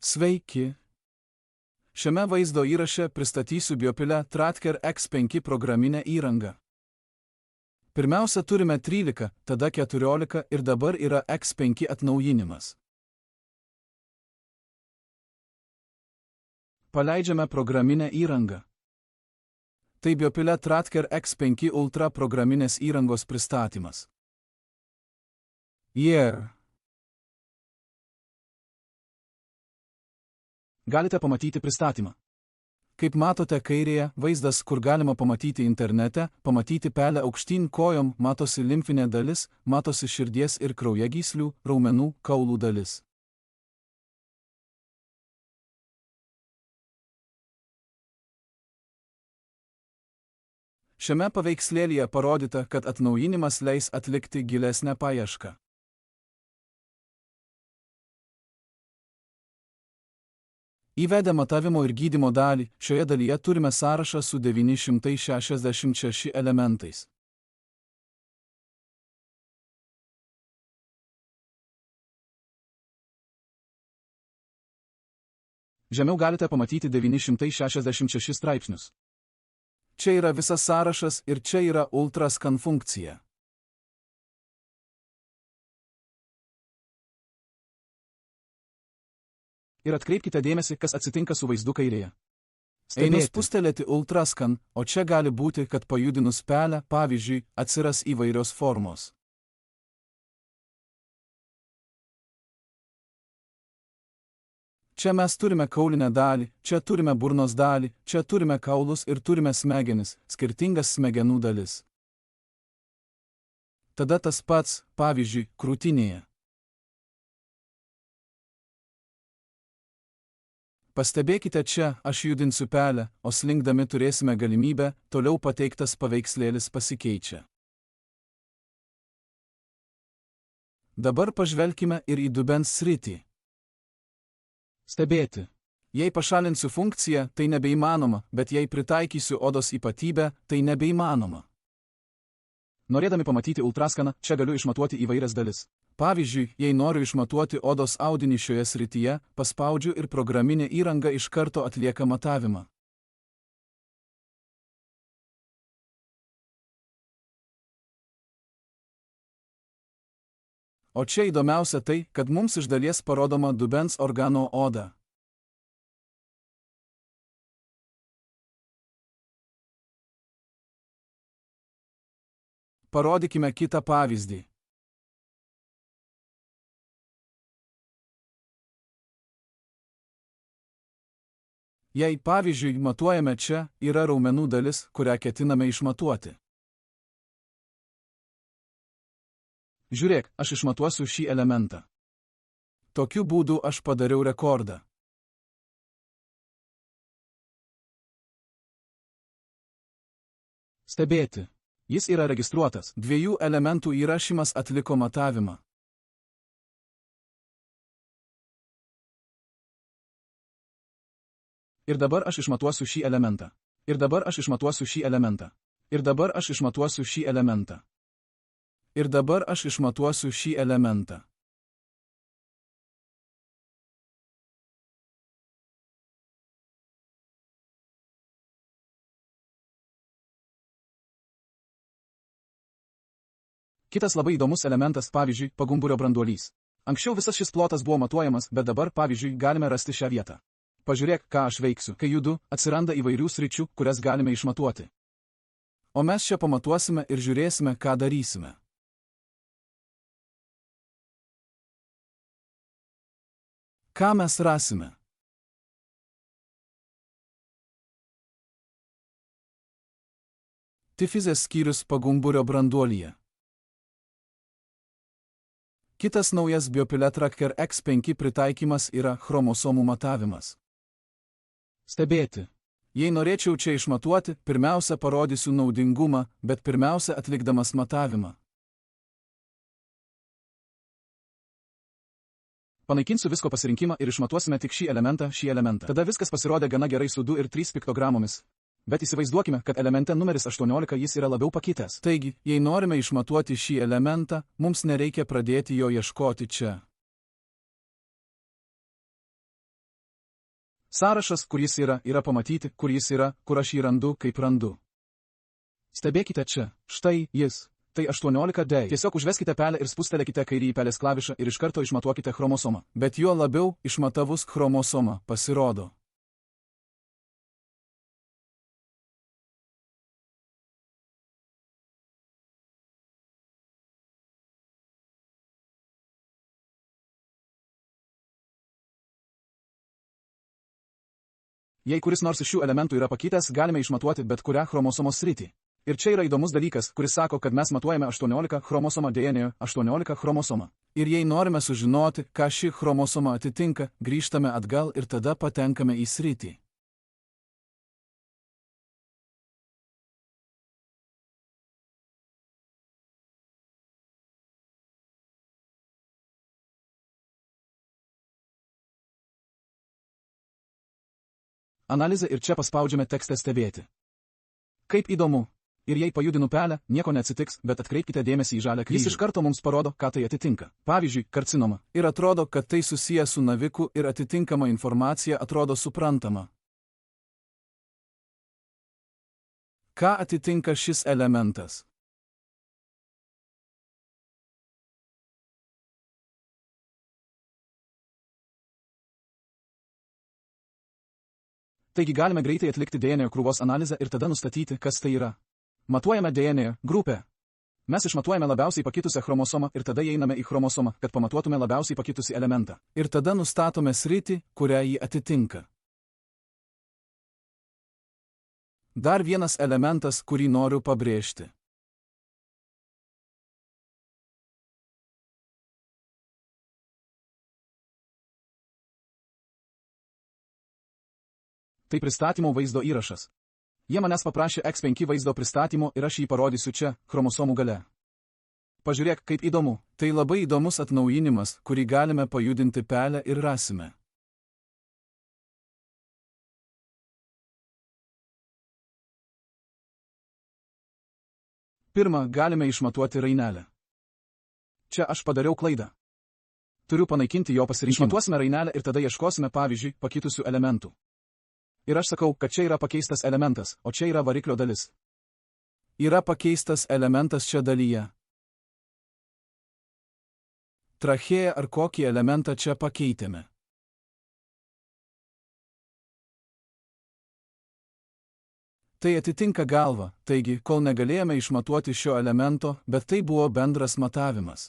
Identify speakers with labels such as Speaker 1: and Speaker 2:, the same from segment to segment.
Speaker 1: Sveiki! Šiame vaizdo įraše pristatysiu Biopilę Tracker X5 programinę įrangą. Pirmiausia turime 13, tada 14 ir dabar yra X5 atnaujinimas. Paleidžiame programinę įrangą. Tai Biopilę Tracker X5 Ultra programinės įrangos pristatymas. Galite pamatyti pristatymą. Kaip matote kairėje, vaizdas, kur galima pamatyti internete, pamatyti pelę aukštyn kojom, matosi limfinė dalis, matosi širdies ir kraujagyslių, raumenų, kaulų dalis. Šiame paveikslėlyje parodyta, kad atnaujinimas leis atlikti gilesnę paiešką. Įvedę matavimo ir gydymo dalį, šioje dalyje turime sąrašą su 966 elementais. Žemiau galite pamatyti 966 straipsnius. Čia yra visas sąrašas ir čia yra ultrascan funkcija. Ir atkreipkite dėmesį, kas atsitinka su vaizdu kairėje. Einu spustelėti ultrascan, o čia gali būti, kad pajudinus pelę, pavyzdžiui, atsiras įvairios formos. Čia mes turime kaulinę dalį, čia turime burnos dalį, čia turime kaulus ir turime smegenis, skirtingas smegenų dalis. Tada tas pats, pavyzdžiui, krūtinėje. Pastebėkite čia, aš judinsiu pelę, o slinkdami turėsime galimybę, toliau pateiktas paveikslėlis pasikeičia. Dabar pažvelkime ir į dubens sritį. Stebėti. Jei pašalinsiu funkciją, tai nebeįmanoma, bet jei pritaikysiu odos ypatybę, tai nebeįmanoma. Norėdami pamatyti ultraskaną, čia galiu išmatuoti įvairias dalis. Pavyzdžiui, jei noriu išmatuoti odos audinį šioje srityje, paspaudžiu ir programinė įranga iš karto atlieka matavimą. O čia įdomiausia tai, kad mums iš dalies parodoma dubens organo oda. Parodykime kitą pavyzdį. Jei, pavyzdžiui, matuojame čia, yra raumenų dalis, kurią ketiname išmatuoti. Žiūrėk, aš išmatuosiu šį elementą. Tokiu būdu aš padariau rekordą. Stebėti. Jis yra registruotas. 2 elementų įrašymas atliko matavimą. Ir dabar aš išmatuosiu šį elementą. Ir dabar aš išmatuosiu šį elementą. Ir dabar aš išmatuosiu šį elementą. Ir dabar aš išmatuosiu šį elementą. Kitas labai įdomus elementas, pavyzdžiui, pagumburio branduolys. Anksčiau visas šis plotas buvo matuojamas, bet dabar, pavyzdžiui, galime rasti šią vietą. Pažiūrėk, ką aš veiksiu. Kai judu, atsiranda įvairių sričių, kurias galime išmatuoti. O mes čia pamatuosime ir žiūrėsime, ką darysime. Ką mes rasime? Difizės skyrius pagumburio branduolyje. Kitas naujas Biopilę Tracker X5 pritaikymas yra chromosomų matavimas. Stebėti. Jei norėčiau čia išmatuoti, pirmiausia parodysiu naudingumą, bet pirmiausia atlikdamas matavimą. Panaikinsiu visko pasirinkimą ir išmatuosime tik šį elementą. Tada viskas pasirodė gana gerai su 2 ir 3 piktogramomis. Bet įsivaizduokime, kad elemente numeris 18 jis yra labiau pakitęs. Taigi, jei norime išmatuoti šį elementą, mums nereikia pradėti jo ieškoti čia. Sąrašas, kur jis yra pamatyti, kur jis yra, kur aš jį randu, kaip randu. Stebėkite čia, štai jis. Tai 18D. Tiesiog užveskite pelę ir spustelėkite kairįjį pelės klavišą ir iš karto išmatuokite chromosomą. Bet juo labiau, išmatavus chromosomą, pasirodo. Jei kuris nors iš šių elementų yra pakitęs, galime išmatuoti bet kurią chromosomos sritį. Ir čia yra įdomus dalykas, kuris sako, kad mes matuojame 18 chromosomą DNA, 18 chromosomą. Ir jei norime sužinoti, ką ši chromosoma atitinka, grįžtame atgal ir tada patenkame į sritį. Analizė ir čia paspaudžiame tekstą stebėti. Kaip įdomu. Ir jei pajudinu pelę, nieko neatsitiks, bet atkreipkite dėmesį į žalią kryžių. Jis iš karto mums parodo, ką tai atitinka. Pavyzdžiui, karcinoma. Ir atrodo, kad tai susiję su naviku ir atitinkama informacija atrodo suprantama. Ką atitinka šis elementas? Taigi galime greitai atlikti DNA krūvos analizę ir tada nustatyti, kas tai yra. Matuojame DNA grupę. Mes išmatuojame labiausiai pakitusią chromosomą ir tada įeiname į chromosomą, kad pamatuotume labiausiai pakitusį elementą. Ir tada nustatome sritį, kurią jį atitinka. Dar vienas elementas, kurį noriu pabrėžti. Tai pristatymo vaizdo įrašas. Jie manęs paprašė X5 vaizdo pristatymo ir aš jį parodysiu čia, chromosomų gale. Pažiūrėk, kaip įdomu. Tai labai įdomus atnaujinimas, kurį galime pajudinti pelę ir rasime. Pirma, galime išmatuoti rainelę. Čia aš padariau klaidą. Turiu panaikinti jo pasirinkimą. Išmatuosime rainelę ir tada ieškosime, pavyzdžiui, pakitusių elementų. Ir aš sakau, kad čia yra pakeistas elementas, o čia yra variklio dalis. Yra pakeistas elementas čia dalyje. Trachėją ar kokį elementą čia pakeitėme. Tai atitinka galvą, taigi, kol negalėjome išmatuoti šio elemento, bet tai buvo bendras matavimas.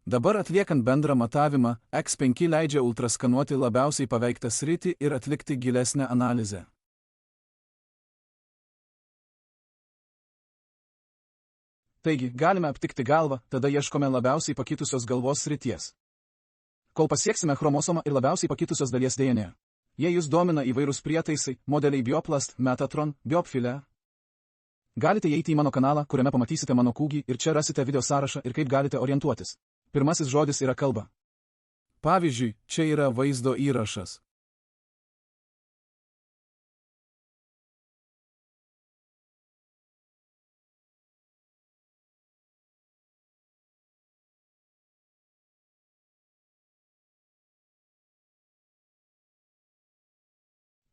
Speaker 1: Dabar atliekant bendrą matavimą, X5 leidžia ultraskanuoti labiausiai paveiktą sritį ir atlikti gilesnę analizę. Taigi, galime aptikti galvą, tada ieškome labiausiai pakitusios galvos srities. Kol pasieksime chromosomą ir labiausiai pakitusios dalies DNA. Jei jūs domina įvairūs prietaisai, modeliai Bioplast, Metatron, Biopfile, galite įeiti į mano kanalą, kuriame pamatysite mano kūgį ir čia rasite video sąrašą ir kaip galite orientuotis. Pirmasis žodis yra kalba. Pavyzdžiui, čia yra vaizdo įrašas.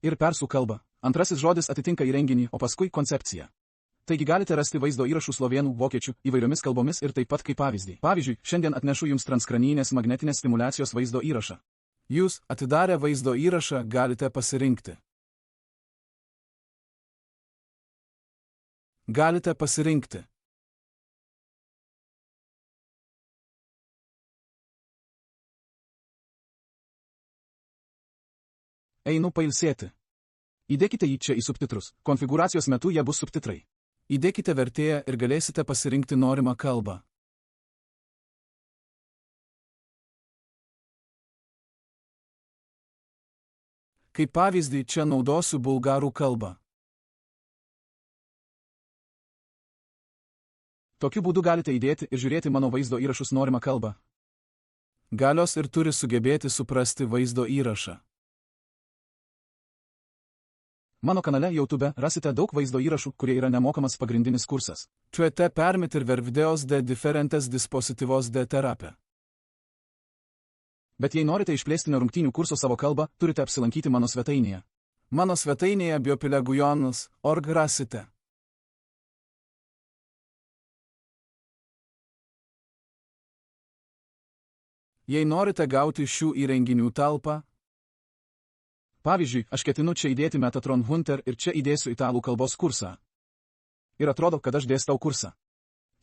Speaker 1: Ir persų kalbą. Antrasis žodis atitinka įrenginį, o paskui koncepciją. Taigi galite rasti vaizdo įrašų slovėnų, vokiečių, įvairiomis kalbomis ir taip pat kaip pavyzdį. Pavyzdžiui, šiandien atnešu jums transkraninės magnetinės stimulacijos vaizdo įrašą. Jūs, atidarę vaizdo įrašą, galite pasirinkti. Galite pasirinkti. Einu pailsėti. Įdėkite jį čia į subtitrus. Konfigūracijos metu jie bus subtitrai. Įdėkite vertėją ir galėsite pasirinkti norimą kalbą. Kaip pavyzdį, čia naudosiu bulgarų kalbą. Tokiu būdu galite įdėti ir žiūrėti mano vaizdo įrašus norimą kalbą. Galios ir turi sugebėti suprasti vaizdo įrašą. Mano kanale YouTube rasite daug vaizdo įrašų, kurie yra nemokamas pagrindinis kursas. Čuete permitir ver videos de diferentes dispositivos de terapia. Bet jei norite išplėstinio rungtynių kurso savo kalbą, turite apsilankyti mano svetainėje. Mano svetainėje biopilegujonas.org rasite. Jei norite gauti šių įrenginių talpą, pavyzdžiui, aš ketinu čia įdėti Metatron Hunter ir čia įdėsiu italų kalbos kursą. Ir atrodo, kad aš dėstau kursą.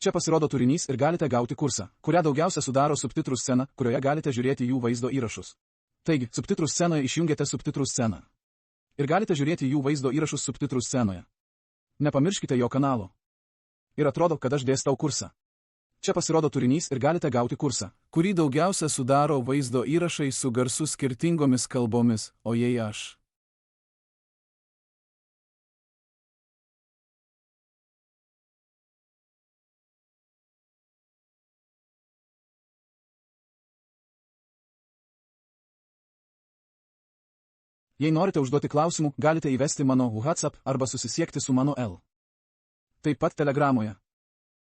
Speaker 1: Čia pasirodo turinys ir galite gauti kursą, kurią daugiausia sudaro subtitrų scena, kurioje galite žiūrėti jų vaizdo įrašus. Taigi, subtitrų scenoje išjungiate subtitrų sceną. Ir galite žiūrėti jų vaizdo įrašus subtitrų scenoje. Nepamirškite jo kanalo. Ir atrodo, kad aš dėstau kursą. Čia pasirodo turinys ir galite gauti kursą, kurį daugiausia sudaro vaizdo įrašai su garsu skirtingomis kalbomis, o jei aš. Jei norite užduoti klausimų, galite įvesti mano WhatsApp arba susisiekti su mano L. Taip pat Telegramoje.